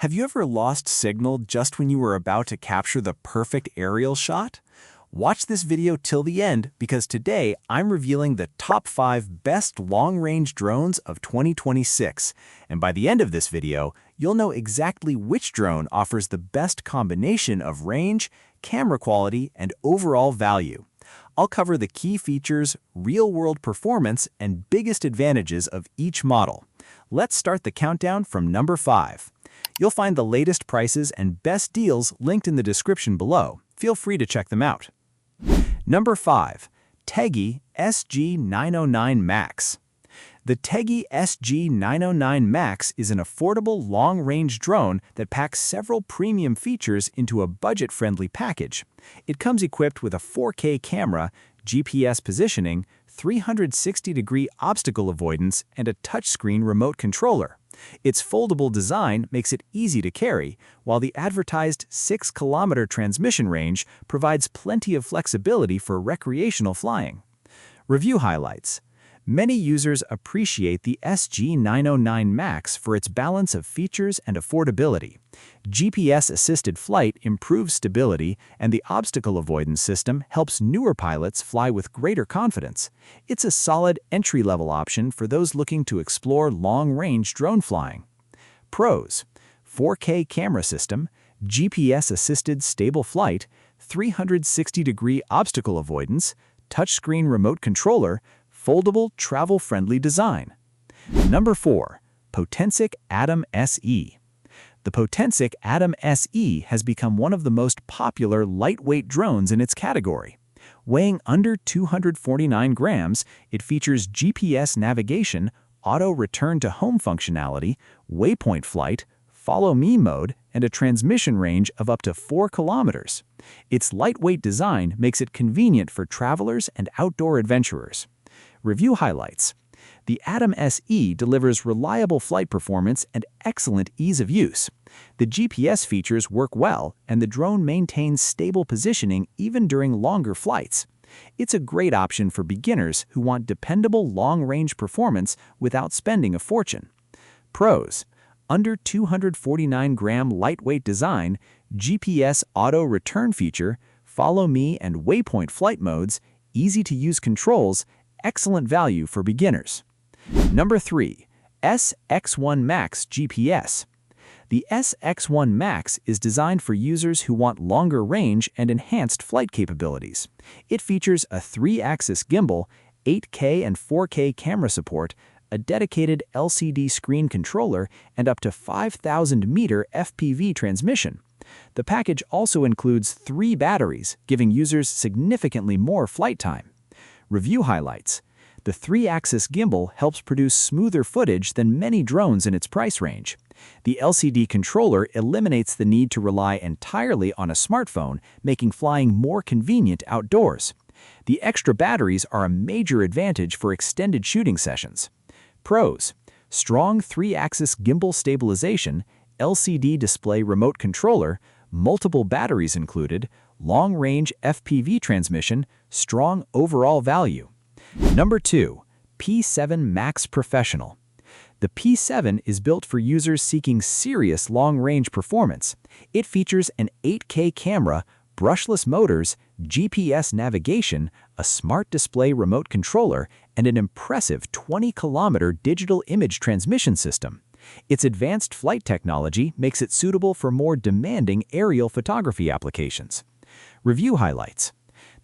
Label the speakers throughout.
Speaker 1: Have you ever lost signal just when you were about to capture the perfect aerial shot? Watch this video till the end because today I'm revealing the top 5 best long-range drones of 2026. And by the end of this video, you'll know exactly which drone offers the best combination of range, camera quality, and overall value. I'll cover the key features, real-world performance, and biggest advantages of each model. Let's start the countdown from number 5. You'll find the latest prices and best deals linked in the description below. Feel free to check them out. Number 5. Teeggi SG909 Max. The Teeggi SG909 Max is an affordable long-range drone that packs several premium features into a budget-friendly package. It comes equipped with a 4K camera, GPS positioning, 360-degree obstacle avoidance, and a touchscreen remote controller. Its foldable design makes it easy to carry, while the advertised 6-kilometer transmission range provides plenty of flexibility for recreational flying. Review highlights. Many users appreciate the SG909 Max for its balance of features and affordability. GPS-assisted flight improves stability, and the obstacle avoidance system helps newer pilots fly with greater confidence. It's a solid entry-level option for those looking to explore long-range drone flying. Pros: 4K camera system, GPS-assisted stable flight, 360-degree obstacle avoidance, touchscreen remote controller, foldable, travel-friendly design. Number 4. Potensic Atom SE. The Potensic Atom SE has become one of the most popular lightweight drones in its category. Weighing under 249 grams, it features GPS navigation, auto return-to-home functionality, waypoint flight, follow-me mode, and a transmission range of up to 4 kilometers. Its lightweight design makes it convenient for travelers and outdoor adventurers. Review highlights. The Atom SE delivers reliable flight performance and excellent ease of use. The GPS features work well, and the drone maintains stable positioning even during longer flights. It's a great option for beginners who want dependable long-range performance without spending a fortune. Pros: under 249-gram lightweight design, GPS auto return feature, follow me and waypoint flight modes, easy-to-use controls, excellent value for beginners. Number 3. SX1 Max GPS. The SX1 Max is designed for users who want longer range and enhanced flight capabilities. It features a 3-axis gimbal, 8K and 4K camera support, a dedicated LCD screen controller, and up to 5,000-meter FPV transmission. The package also includes 3 batteries, giving users significantly more flight time. Review highlights. The 3-axis gimbal helps produce smoother footage than many drones in its price range. The LCD controller eliminates the need to rely entirely on a smartphone, making flying more convenient outdoors. The extra batteries are a major advantage for extended shooting sessions. Pros: strong 3-axis gimbal stabilization, LCD display remote controller, multiple batteries included, long-range FPV transmission, strong overall value. Number 2. P7 Max Professional. The P7 is built for users seeking serious long-range performance. It features an 8K camera, brushless motors, GPS navigation, a smart display remote controller, and an impressive 20-kilometer digital image transmission system. Its advanced flight technology makes it suitable for more demanding aerial photography applications. Review highlights.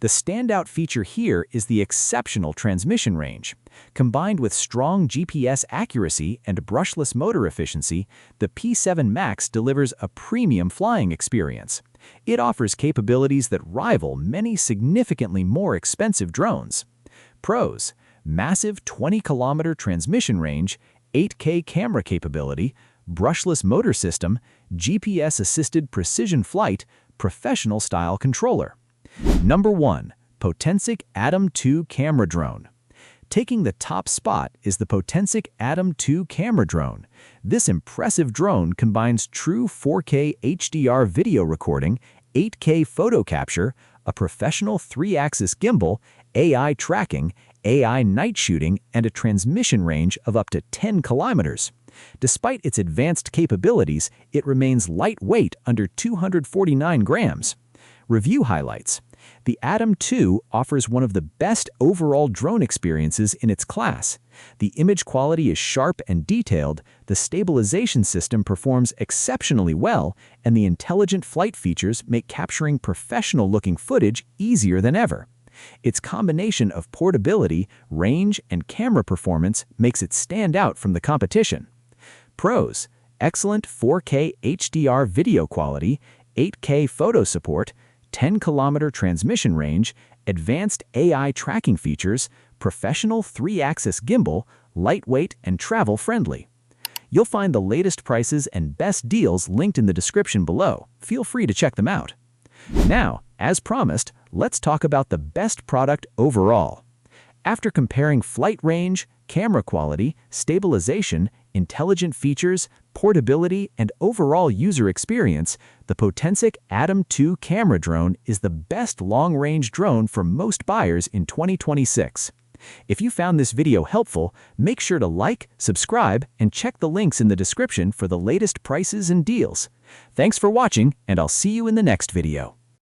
Speaker 1: The standout feature here is the exceptional transmission range. Combined with strong GPS accuracy and brushless motor efficiency, the P7 Max delivers a premium flying experience. It offers capabilities that rival many significantly more expensive drones. Pros: massive 20-kilometer transmission range, 8K camera capability, brushless motor system, GPS-assisted precision flight, professional-style controller. Number 1. Potensic Atom 2 Camera Drone. Taking the top spot is the Potensic Atom 2 Camera Drone. This impressive drone combines true 4K HDR video recording, 8K photo capture, a professional 3-axis gimbal, AI tracking, AI night shooting, and a transmission range of up to 10 kilometers. Despite its advanced capabilities, it remains lightweight under 249 grams. Review highlights. The Atom 2 offers one of the best overall drone experiences in its class. The image quality is sharp and detailed, the stabilization system performs exceptionally well, and the intelligent flight features make capturing professional-looking footage easier than ever. Its combination of portability, range, and camera performance makes it stand out from the competition. Pros: excellent 4K HDR video quality, 8K photo support, 10-kilometer transmission range, advanced AI tracking features, professional 3-axis gimbal, lightweight and travel-friendly. You'll find the latest prices and best deals linked in the description below. Feel free to check them out. Now, as promised, let's talk about the best product overall. After comparing flight range, camera quality, stabilization, intelligent features, portability, and overall user experience, the Potensic Atom 2 camera drone is the best long-range drone for most buyers in 2026. If you found this video helpful, make sure to like, subscribe, and check the links in the description for the latest prices and deals. Thanks for watching, and I'll see you in the next video.